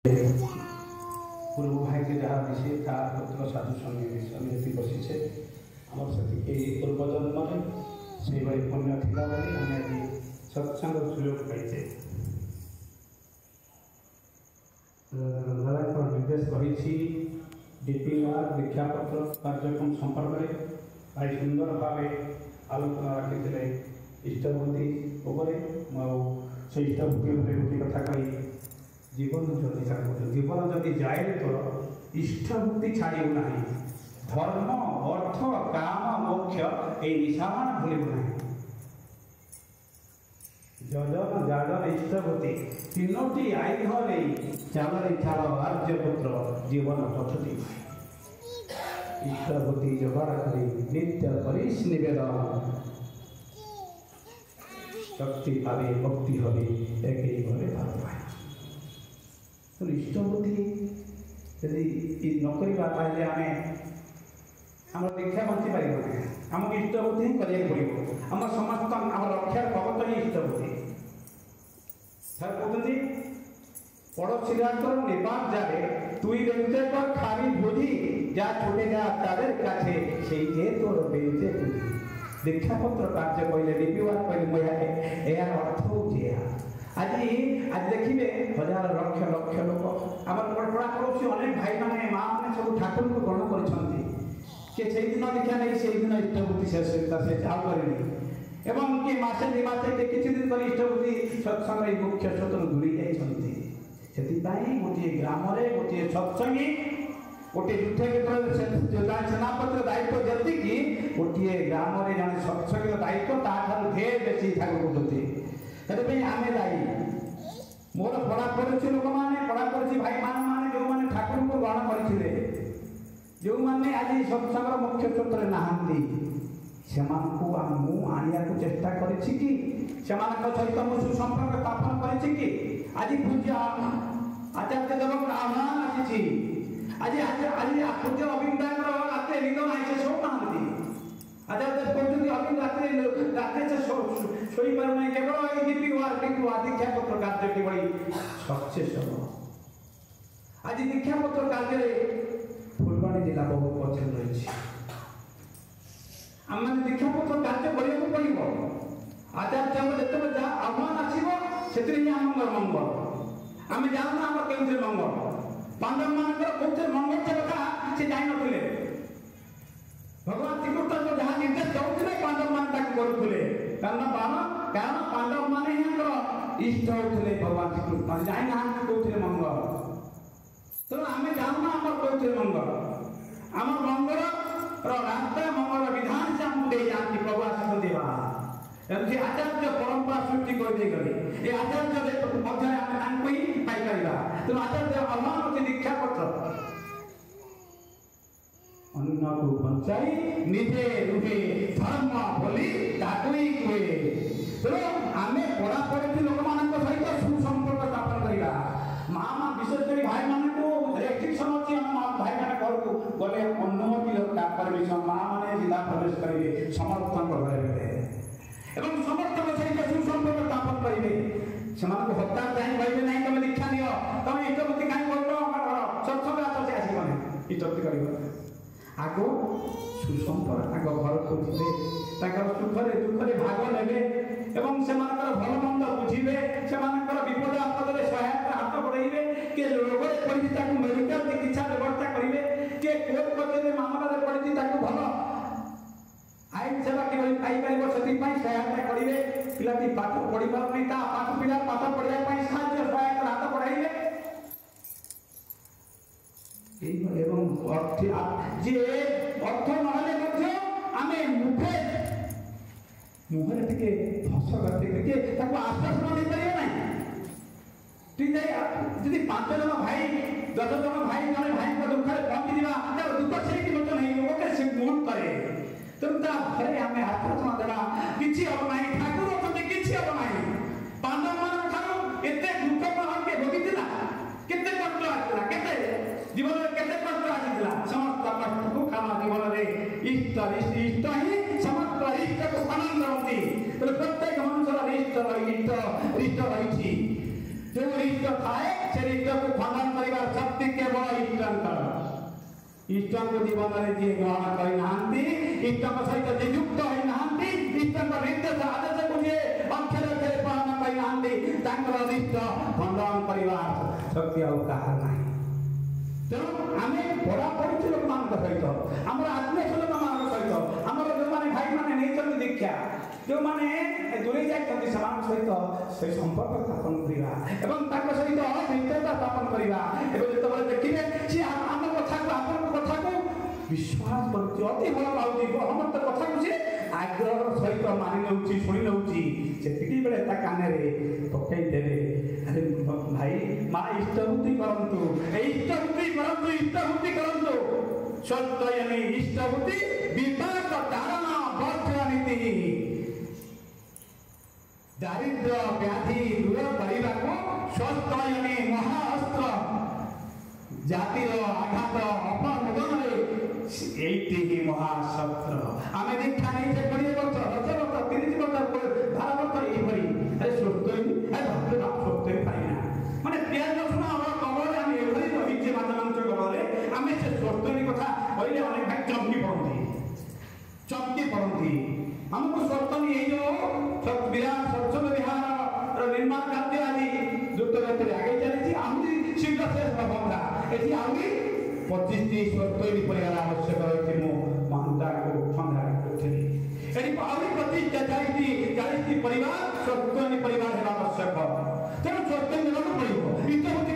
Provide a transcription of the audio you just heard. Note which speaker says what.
Speaker 1: पूर्व भाग्य जहाँ विषय था पुत्र साधु समिति बसीचे आम से पूर्व जन्म से भाई पुण्य थिला बोली आम आज सत्संग सुयोग पाइचे दादा निर्देश रही डीपीआर दीक्षापत्र कार्यक्रम संपर्क में भाई सुंदर भाव आलोचना रखी इष्टभूति से इष्टभूति गोटे कथा कही जीवन जीवन जदि जाए तो इष्टभूति छाड़ू ना धर्म अर्थ काम मोक्ष ये निशान भूलू ना जजन जाजन इष्टभूति तीनोटी आयुध नहीं चाल चाल आर्यपुत्र जीवन पथुति इष्टभूति जोगाड़ कर नित्य करीश निवेदन शक्ति पावे भक्ति हवे एक ही घरे भाव पाए तो इष्टभूति यदि नकरी आम आम दीक्षा बंची पार आमको इष्टभूति ही करा पड़ो आम समस्त आम रक्षार भगत ही इष्टभूति सर कहते पड़ोसी नेपाल जाए तुई बेचे कर खाली भोजी जा छुटेगा ताদের কাছে সেই যে তোর বেঁচে বুঝি दीक्षापत्र कार्य कहले डीपीआर कहले यार अर्थ हूँ आज आज देखिए हजार लक्ष लक्ष लोक आम पड़ा पड़ोसी अनेक भाई मैंने माँ मैंने सब ठाकुर को ग्रहण कर दिन दीक्षा नहीं से दिन इष्टभूति से जाऊ करें एवं किए मसे दि मासे किसी दिन कर इष्टभूति सत्संग मुख्य स्रोत दूरी जाती गोटे ग्राम गोटे सत्संगी गोटे युद्ध क्षेत्र सेनापति दायित्व जी गोटे ग्राम जन सत्संग दायित्व ढेर बेसी ठाकुर बुझुती आम दायी मोर पड़ा पड़ोसी लोक मैंने पड़ा पड़ोसी भाई मैंने जो मैंने ठाकुर को ग्रहण करते जो मैंने आज सत्संग मुख्य स्रोत नहांती से आनिया चेष्टा करी सहित मु सुसंपर्क स्थापन करी आज पूज्य आचार्य देव आह्वान आसी आज आज पूज्य अविंद रात निद ना से शो ना आचार्य कहते अविंद रात से शोई पार ना केवल दीक्षापत्र कार्य किभली सक्सेस हम आज दीक्षापत्र कार्य फुलबाणी जिला बहुत पछरे रही आम दीक्षापत्र कार्य करने पड़ो आचार्य जिते जहाँ आह्वान आसो से मंगल आम जानना आम के मंगल पांडव मान कौन मंगल कथा से जान भगवान श्रीकृष्ण जहाँ निर्देश दौले पांडव मान करुले कारण पांडव मान इष्ट होते भगवान श्रीकृष्ण जाना कौन मंगल तेणु आम जानना आम कौन मंगल आम मंगल रास्ता मंगल विधान से आमको दे जाती प्रभु आसती आचार्य परंपरा सृष्टि करदे गले ये आचार्य मध्य आम ही पाइपर तेणु आचार्य आह्वान होती दीक्षापत्र अन्न को बचाई निजे रुहे धर्म बोली ताकई कहे तेणु आम पढ़ा पढ़ी लोक मान सहित सुसंपर्क स्थापन करवा माँ माँ विशेषकर भाई मान को रेस्ट्रिक्शन अच्छी आम भाई मैंने घर को गले अनुमति दरकार परमिशन माँ मैंने जिला प्रवेश करेंगे समर्थन करेंगे एवं समर्थन सहित सुसंपर्क स्थापन करेंगे से हत्या चाहे कहते ना तुम दीक्षा दियो तुम इष्टभूति कहीं कर सत्संग आस आसबन इष्टभूति कर आग सुसंपर्क घर को सुखरे दुखरे भाग ने से भल मंद बुझे से विपद आपद सहायता हाथ बढ़े किए रोग पड़ी मेडिकल चिकित्सा व्यवस्था करेंगे किए कोर्ट कचेरी मामला पड़ी भल आईन सेवा किभली पाइपर से सहायता करेंगे पिलाटी पाठ पढ़ी पारनी पाठ पिला पाठ पढ़ाई साहाय्य सहायता हाथ बढ़ाइले एवं जे अर्थ नहले आम मुखे मुहर टे हस करते आश्वासन दे पारे ना जी 5 जन भाई 10 जन भाई जन भाई दुखे पहुंची दुख से लोक नहीं गोटे से मुहूर्त तेणु घरे आम आश्वासन देवा किसी हम ना ठाकुर अच्छे किसी हम ना पांडव मान एत दुख के भोगी केते कष्ट आसला केते जीवन में केते कष्ट आसला समस्त कष्ट को काम जीवन में इष्ट इष्ट ही समस्त इष्ट को आनंद करती प्रत्येक मनुष्य इष्ट रही जो इष्ट थाए से इष्ट को खंडन करिवार शक्ति केवल इष्टंकर इष्ट को जीवन में जी ग्रहण करि इष्ट सहित जे युक्त होई इष्ट निर्देश आदेश को जे अक्षर अक्षर पालन करि इष्ट खंडन करिवार शक्ति और कहा नहीं तेणु आम पढ़ा पढ़ी लोक मान सहित आम आत्मीय लोक मान सहित आम जो मैंने भाई मैंने नहीं दीक्षा जो मैंने दूरे जाती सहित से संपर्क स्थापन करवा सहित मित्रता स्थापन करवा जो देखिए सी आम कथा को आप कथा को विश्वास कर अति भल पाँच हमर कथा को सी आग्रह सहित मानि नौ शुणी नौ से बेले कान पकई देवे अरे भाई माँ इष्टबुद्धि करूँ इष्टबुद्धि करूँ इष्टबुद्धि करूँ सत्ययनी इष्टबुद्धि विपाक धारण वर्धनीति दारिद्र व्याधि दूर करने को सत्ययनी महाअस्त्र जातिर आघात अपमोदन ही महाशस्त्र आम दीक्षा नहीं से 20 वर्ष 10 वर्ष 30 वर्ष 12 वर्ष ये अरे स्वस्थ अरे स्वस्थ पाइना माने प्याज रसुण आम कबल आम ये रही माछ मांस कबल आम से स्वस्थ कथा कहले अनेक भाई चमकी पड़ती हमको स्वस्थ ये जो विराट सत्संग विहार निर्माण कार्य आदि द्रुत गति आगे चली आहुरी शीघ्र शेष होगा ये आहरी 25 स्वस्थ परिवार आवश्यक रही महानता को संग्रह करी आहरी 40 परिवार स्वस्थ परिवार है आवश्यक तेणु स्वस्थ मिलना पड़ो इष्टबुद्धि